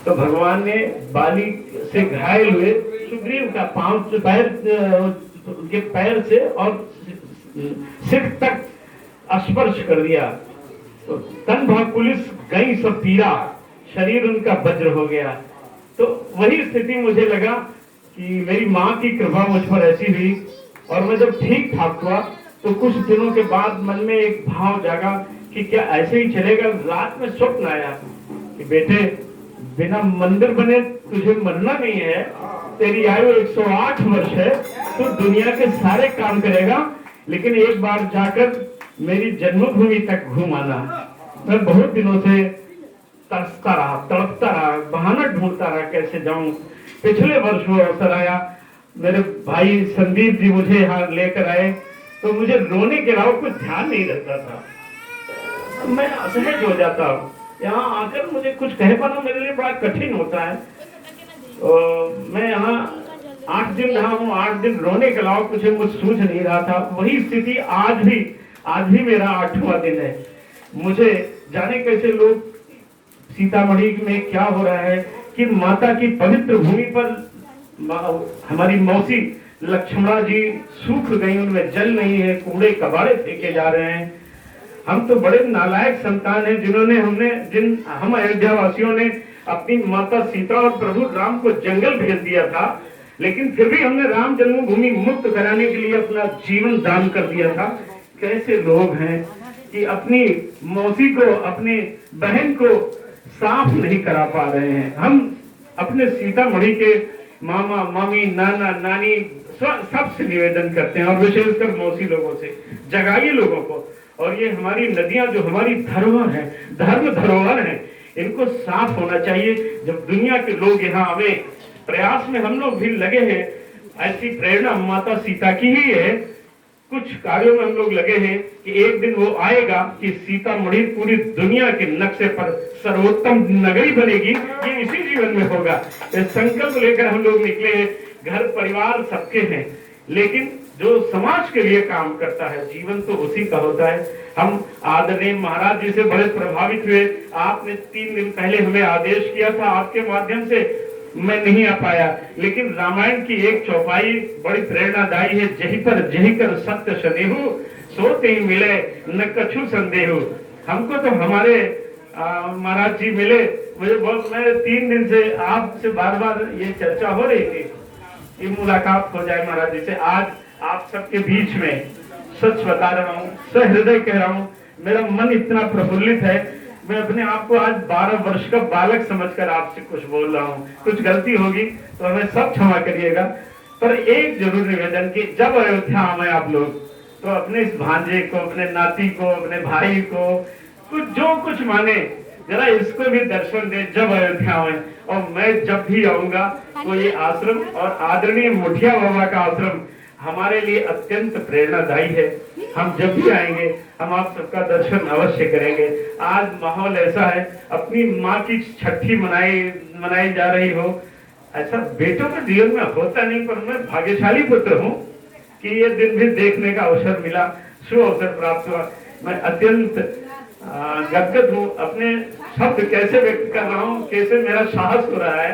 तो भगवान ने बाली से घायल हुए सुग्रीव का पांव पैर उनके पैर से और सिर तक स्पर्श कर दिया, तो तन भाग पुलिस गई सब पीरा, शरीर उनका वज्र हो गया। तो वही स्थिति मुझे लगा कि मेरी माँ की कृपा मुझ पर ऐसी हुई, और मैं जब ठीक ठाक हुआ तो कुछ दिनों के बाद मन में एक भाव जागा कि क्या ऐसे ही चलेगा। रात में स्वप्न आया कि बेटे, बिना मंदिर बने तुझे मरना नहीं है, तेरी आयु 108 वर्ष है, तू दुनिया के सारे काम करेगा, लेकिन एक बार जाकर मेरी जन्मभूमि तक घूम आना। मैं बहुत दिनों से तरसता रहा, तड़पता रहा, बहाना ढूंढता रहा कैसे जाऊं। पिछले वर्ष वो अवसर आया, मेरे भाई संदीप जी मुझे यहाँ लेकर आए, तो मुझे रोने के अलावा कुछ ध्यान नहीं रहता था। मैं असहज हो जाता हूँ, यहाँ आकर मुझे कुछ कह पाना मेरे लिए बड़ा कठिन होता है। मैं यहाँ 8 दिन रहा हूँ, 8 दिन रोने के अलावा कुछ मुझ सूझ नहीं रहा था। वही स्थिति आज भी मेरा 8वां दिन है। मुझे जाने कैसे लोग सीतामढ़ी में क्या हो रहा है कि माता की पवित्र भूमि पर हमारी मौसी लक्ष्मणा जी सूख गई, उनमें जल नहीं है, कूड़े कबाड़े फेंके जा रहे हैं। हम तो बड़े नालायक संतान हैं हम अयोध्या वासियों ने अपनी माता सीता और प्रभु राम को जंगल भेज दिया था, लेकिन फिर भी हमने राम जन्मभूमि मुक्त कराने के लिए अपना जीवन दान कर दिया था। कैसे लोग हैं कि अपनी मौसी को, अपनी बहन को साफ नहीं करा पा रहे हैं। हम अपने सीतामढ़ी के मामा मामी नाना नानी सबसे निवेदन करते हैं, और विशेषकर मौसी लोगों से, जगाइए लोगों को। और ये हमारी नदियां जो हमारी धरोहर है, धर्म धरोहर है, इनको साफ होना चाहिए। जब दुनिया के लोग यहाँ आवे, प्रयास में हम लोग भी लगे हैं। ऐसी प्रेरणा माता सीता की ही है। कुछ कार्यों में हम लोग लगे हैं कि एक दिन वो आएगा कि सीतामढ़ी पूरी दुनिया के नक्शे पर सर्वोत्तम नगरी बनेगी। ये इसी जीवन में होगा। ये संकल्प लेकर हम लोग निकले हैं। घर परिवार सबके हैं, लेकिन जो समाज के लिए काम करता है, जीवन तो उसी का होता है। हम आदरणीय महाराज जी से बड़े प्रभावित हुए। आपने 3 दिन पहले हमें आदेश किया था, आपके माध्यम से मैं नहीं आ पाया, लेकिन रामायण की एक चौपाई बड़ी प्रेरणादायी है। जही पर जही कर सत्य सनेहु, सोते ही मिले न कछु संदेहु। हमको तो हमारे महाराज जी मिले। मुझे बहुत, मैं 3 दिन से आपसे बार बार ये चर्चा हो रही थी कि मुलाकात हो जाए महाराज जी से। आज आप सबके बीच में सच बता रहा हूँ, सहृदय कह रहा हूँ, मेरा मन इतना प्रफुल्लित है। मैं अपने आप को आज 12 वर्ष का बालक समझकर आपसे कुछ बोल रहा हूँ। कुछ गलती होगी तो हमें सब क्षमा करिएगा। पर एक जरूर निवेदन कि जब अयोध्या आए आप लोग, तो अपने इस भांजे को, अपने नाती को, अपने भाई को, कुछ जो कुछ माने, जरा इसको भी दर्शन दे जब अयोध्या आए। और मैं जब भी आऊंगा तो ये आश्रम और आदरणीय मुठिया बाबा का आश्रम हमारे लिए अत्यंत प्रेरणादायी है। हम जब भी आएंगे हम आप सबका दर्शन अवश्य करेंगे। आज माहौल ऐसा है, अपनी माँ की छठी मनाई जा रही हो, ऐसा बेटों के जीवन में होता नहीं। पर मैं भाग्यशाली पुत्र हूँ कि ये दिन भी देखने का अवसर मिला, शुभ अवसर प्राप्त हुआ। मैं अत्यंत गदगद हूँ। अपने शब्द कैसे व्यक्त कर रहा हूँ, कैसे मेरा साहस हो रहा है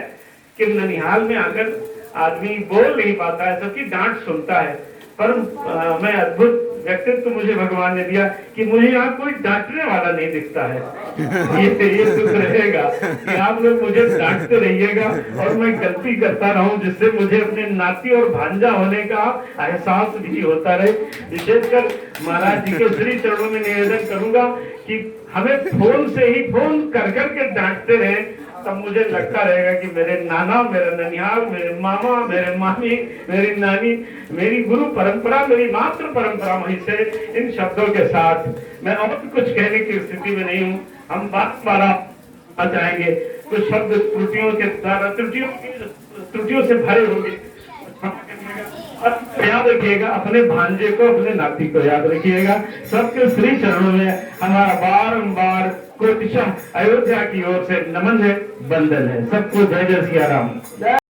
कि ननिहाल में आकर आदमी बोल नहीं पाता है, सबकी डांट सुनता है। पर मैं अद्भुत व्यक्तित्व मुझे भगवान ने दिया कि मुझे यहाँ कोई डांटने वाला नहीं दिखता है। ये सुख रहेगा कि आप लोग मुझे डांटते रहिएगा और मैं गलती करता रहूं, जिससे मुझे अपने नाती और भांजा होने का एहसास भी होता रहे। विशेषकर महाराज जी के श्री चरणों में निवेदन करूंगा कि हमें फोन से ही फोन कर करके डांटते रहे, तब मुझे लगता रहेगा कि मेरे नाना, मेरे ननिहाल, मेरे मामा, मेरे मामी, मेरी नानी, मेरी गुरु परंपरा, मेरी मातृ परंपरा वहीं से। इन शब्दों के साथ मैं और कुछ कहने की स्थिति में नहीं हूँ। हम बात आ जाएंगे, कुछ शब्द त्रुटियों के द्वारा त्रुटियों से भरे होंगे। याद रखिएगा, अपने भांजे को, अपने नाती को याद रखिएगा। सबके श्री चरणों में हमारा बारंबार कोटिशम अयोध्या की ओर से नमन है, वंदन है। सबको जय जय सिया राम।